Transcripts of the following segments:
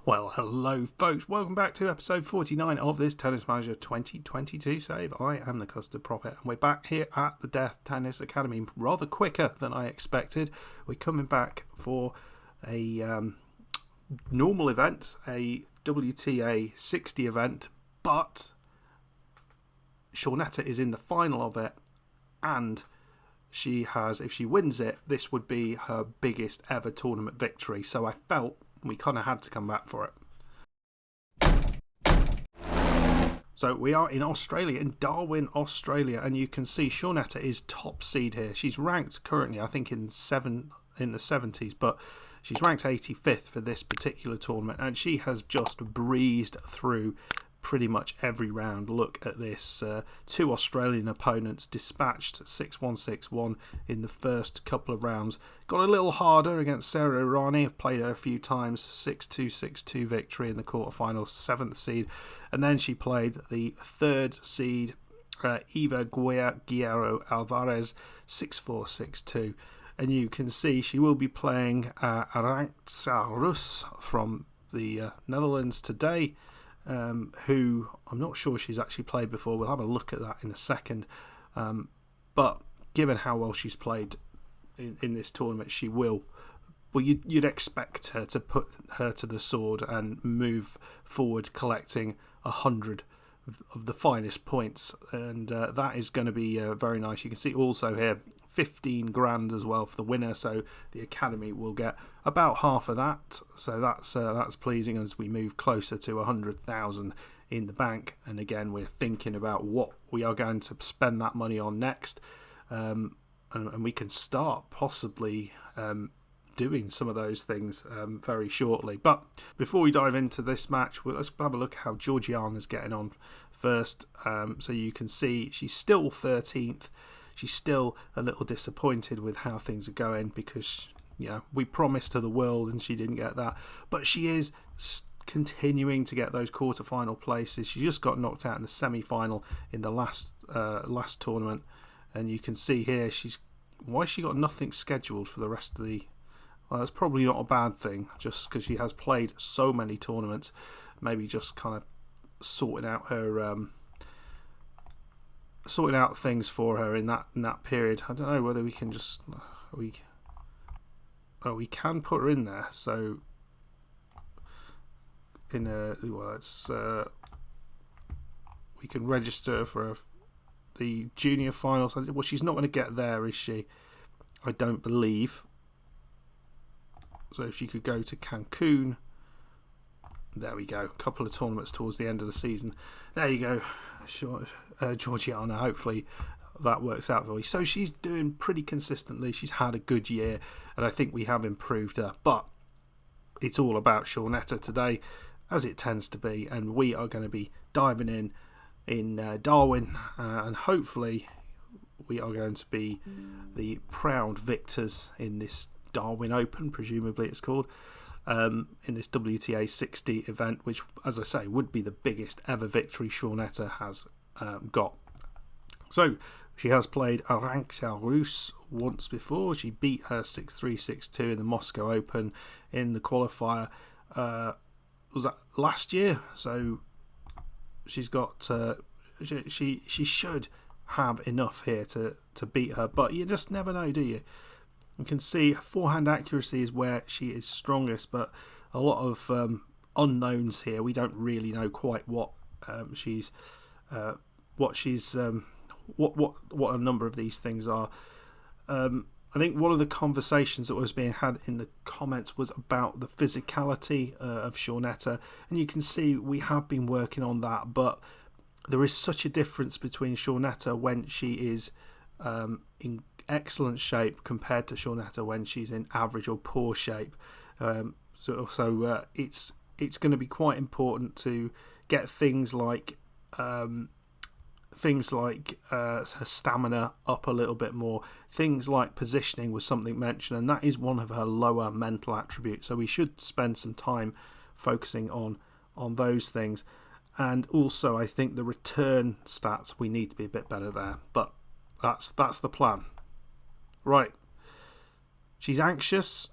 Well, hello folks, welcome back to episode 49 of this Tennis Manager 2022 save. I am the Custard Prophet and we're back here at the Death Tennis Academy rather quicker than I expected. We're coming back for a normal event, a WTA 60 event, but Shaunetta is in the final of it, and she has, if she wins it, this would be her biggest ever tournament victory, so I felt we kind of had to come back for it. So we are in Australia, in Darwin, Australia, and you can see Shaunetta is top seed here. She's ranked currently, I think, in the 70s, but she's ranked 85th for this particular tournament, and she has just breezed through pretty much every round. Look at this. Two Australian opponents dispatched 6-1, 6-1 in the first couple of rounds. Got a little harder against Sarah Irani. I've played her a few times. 6-2, 6-2 victory in the quarterfinals, 7th seed. And then she played the 3rd seed, Eva Guerrero Alvarez, 6-4, 6-2. And you can see she will be playing Arantxa Rus from the Netherlands today. Who I'm not sure she's actually played before. We'll have a look at that in a second. But given how well she's played in this tournament, she will. Well, you'd expect her to put her to the sword and move forward, collecting 100 of the finest points, and that is going to be very nice. You can see also here 15 grand as well for the winner, so the academy will get about half of that, so that's pleasing as we move closer to 100,000 in the bank. And again, we're thinking about what we are going to spend that money on next, and we can start possibly doing some of those things very shortly. But before we dive into this match, let's have a look at how Georgiana's getting on first. So you can see she's still 13th. She's still a little disappointed with how things are going because, you know, we promised her the world and she didn't get that. But she is continuing to get those quarterfinal places. She just got knocked out in the semi-final in the last tournament. And you can see here why she got nothing scheduled for the rest of the... Well, that's probably not a bad thing, just because she has played so many tournaments. Maybe just kind of sorting out things for her in that period. I don't know whether we can just we can put her in there. So we can register for the junior finals. Well, she's not going to get there, is she? I don't believe. So if she could go to Cancun. There we go. A couple of tournaments towards the end of the season. There you go. Sure, Georgiana. Hopefully that works out for you. So she's doing pretty consistently. She's had a good year, and I think we have improved her. But it's all about Shaunetta today, as it tends to be, and we are going to be diving in Darwin, and hopefully we are going to be the proud victors in this Darwin Open, presumably it's called, in this WTA 60 event, which, as I say, would be the biggest ever victory Shaunetta has got. So she has played Arantxa Rus once before. She beat her 6-3, 6-2 in the Moscow Open in the qualifier. Was that last year? So she's got she should have enough here to beat her, but you just never know, do you? You can see forehand accuracy is where she is strongest, but a lot of unknowns here. We don't really know quite what a number of these things are. I think one of the conversations that was being had in the comments was about the physicality of Shaunetta, and you can see we have been working on that, but there is such a difference between Shaunetta when she is in excellent shape compared to Shaunetta when she's in average or poor shape. So it's going to be quite important to get things like her stamina up a little bit more. Things like positioning was something mentioned, and that is one of her lower mental attributes. So we should spend some time focusing on those things. And also, I think the return stats, we need to be a bit better there. But that's the plan. Right. She's anxious.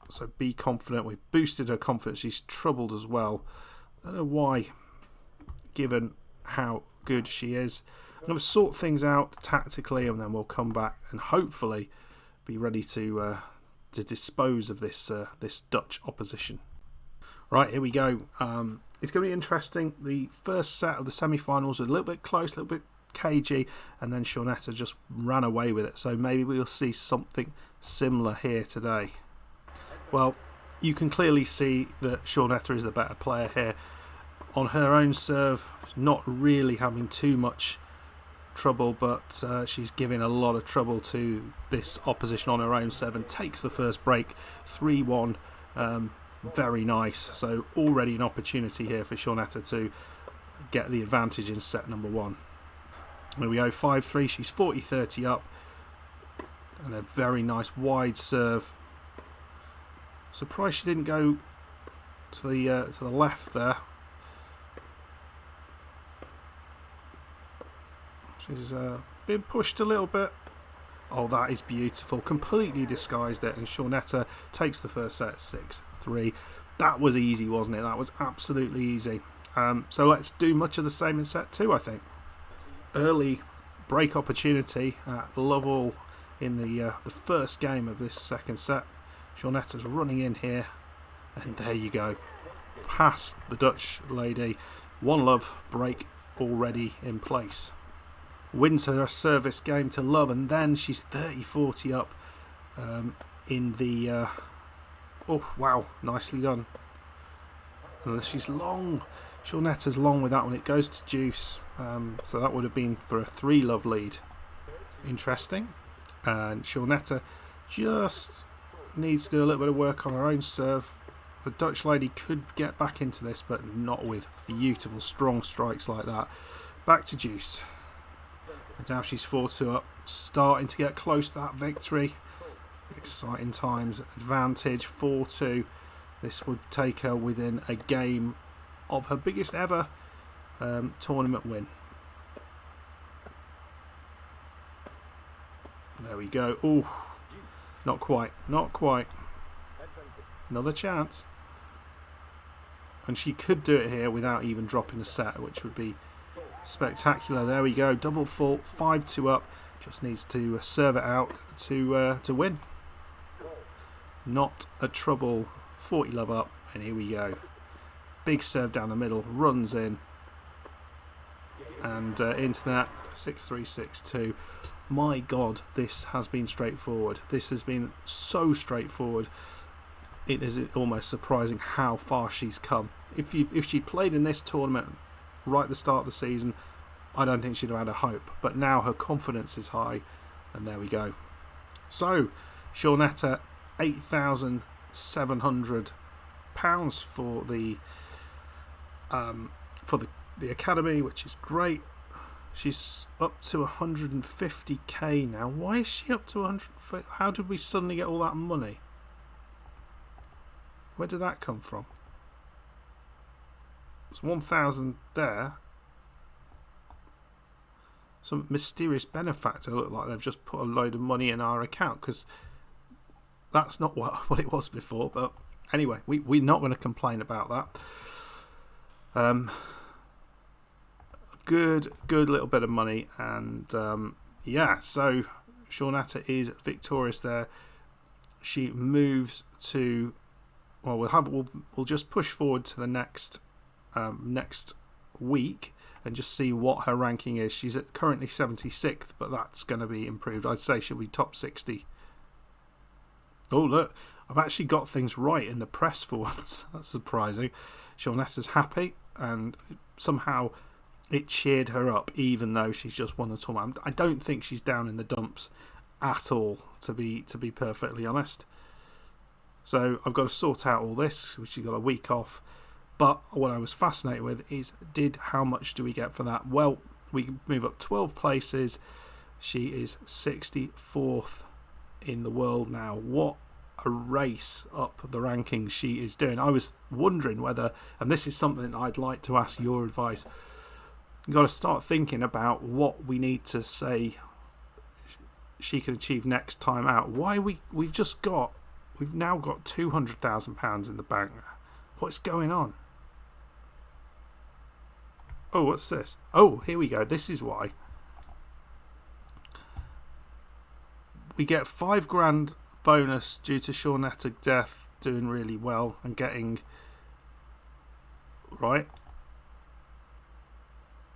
So be confident. We've boosted her confidence. She's troubled as well. I don't know why, given how good she is. I'm going to sort things out tactically, and then we'll come back and hopefully be ready to dispose of this Dutch opposition. Right, here we go. It's going to be interesting. The first set of the semi-finals was a little bit close, a little bit cagey, and then Shaunetta just ran away with it. So maybe we'll see something similar here today. Well, you can clearly see that Shaunetta is the better player here. On her own serve, not really having too much trouble, but she's giving a lot of trouble to this opposition on her own serve and takes the first break. 3-1. Very nice. So already an opportunity here for Shaunetta to get the advantage in set number 1. Here we go, 5-3. She's 40-30 up, and a very nice wide serve. Surprised she didn't go to the left there. She's been pushed a little bit. Oh, that is beautiful. Completely disguised it, and Shaunetta takes the first set 6-3. That was easy, wasn't it? That was absolutely easy. So let's do much of the same in set 2, I think. Early break opportunity at Lovell in the first game of this second set. Shaunetta's running in here, and there you go. Past the Dutch lady. 1-love break already in place. Wins her service game to love, and then she's 30-40 up in the... oh, wow, nicely done. And she's long. Shaunetta's long with that one. It goes to deuce. So that would have been for a 3-love lead. Interesting. And Shaunetta just needs to do a little bit of work on her own serve. The Dutch lady could get back into this, but not with beautiful, strong strikes like that. Back to deuce. And now she's 4-2 up, starting to get close to that victory. Exciting times. Advantage, 4-2. This would take her within a game of her biggest ever tournament win. There we go. Oh, not quite, not quite. Another chance. And she could do it here without even dropping a set, which would be spectacular. There we go. Double fault, 5-2 up. Just needs to serve it out to win. Not a trouble. 40-love up, and here we go. Big serve down the middle, runs in, and into that 6-3, 6-2. My God, this has been straightforward. This has been so straightforward. It is almost surprising how far she's come. If she played in this tournament right at the start of the season, I don't think she'd have had a hope. But now her confidence is high, and there we go. So, Shaunetta, £8,700 for the academy, which is great. She's up to 150k now. Why is she up to 150? How did we suddenly get all that money? Where did that come from? There's 1,000 there. Some mysterious benefactor look like they've just put a load of money in our account, because that's not what it was before. But anyway, we're not going to complain about that. Good little bit of money, and yeah, so Shaunetta is victorious there. She moves to, well, we'll just push forward to the next week and just see what her ranking is. She's at currently 76th, but that's going to be improved. I'd say she'll be top 60. Oh, look, I've actually got things right in the press for once. That's surprising. Shaunetta's happy, and somehow it cheered her up, even though she's just won the tournament. I don't think she's down in the dumps at all, to be perfectly honest. So I've got to sort out all this, which she's got a week off. But what I was fascinated with is, how much do we get for that? Well, we move up 12 places. She is 64th in the world now. What a race up the rankings she is doing. I was wondering whether, and this is something I'd like to ask your advice, you've got to start thinking about what we need to say she can achieve next time out. Why we've just got we've now got £200,000 in the bank. What's going on? Oh, what's this? Oh, here we go. This is why. We get £5,000 bonus due to Shaunetta death doing really well and getting right,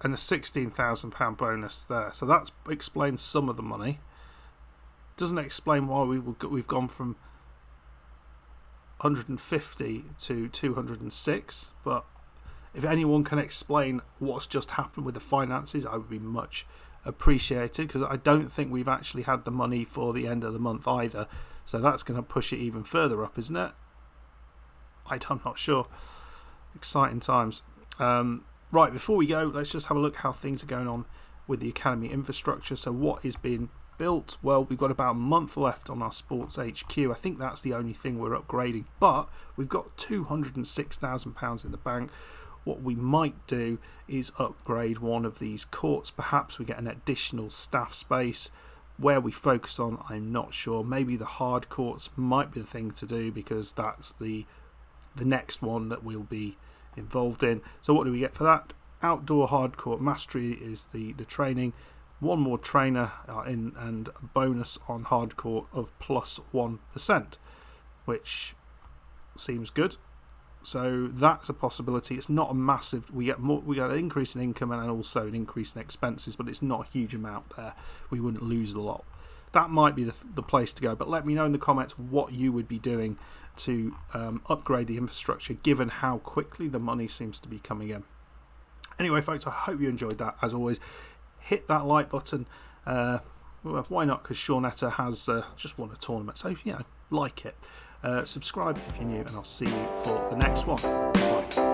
and a £16,000 bonus there. So that explains some of the money. Doesn't explain why we've gone from 150 to 206. But if anyone can explain what's just happened with the finances, I would be much appreciated, because I don't think we've actually had the money for the end of the month either. So that's going to push it even further up, isn't it? I'm not sure. Exciting times. Right, before we go, let's just have a look how things are going on with the Academy infrastructure. So what is being built? Well, we've got about a month left on our Sports HQ. I think that's the only thing we're upgrading. But we've got £206,000 in the bank. What we might do is upgrade one of these courts. Perhaps we get an additional staff space. Where we focus on, I'm not sure. Maybe the hard courts might be the thing to do, because that's the next one that we'll be involved in. So what do we get for that? Outdoor hard court mastery is the training. One more trainer and a bonus on hard court of plus 1%, which seems good. So that's a possibility. It's not a massive. We get an increase in income and also an increase in expenses, but it's not a huge amount there. We wouldn't lose a lot. That might be the place to go. But let me know in the comments what you would be doing to upgrade the infrastructure, given how quickly the money seems to be coming in. Anyway, folks, I hope you enjoyed that. As always, hit that like button. Why not? Because Shaunetta has just won a tournament, so like it. Subscribe if you're new, and I'll see you for the next one. Bye.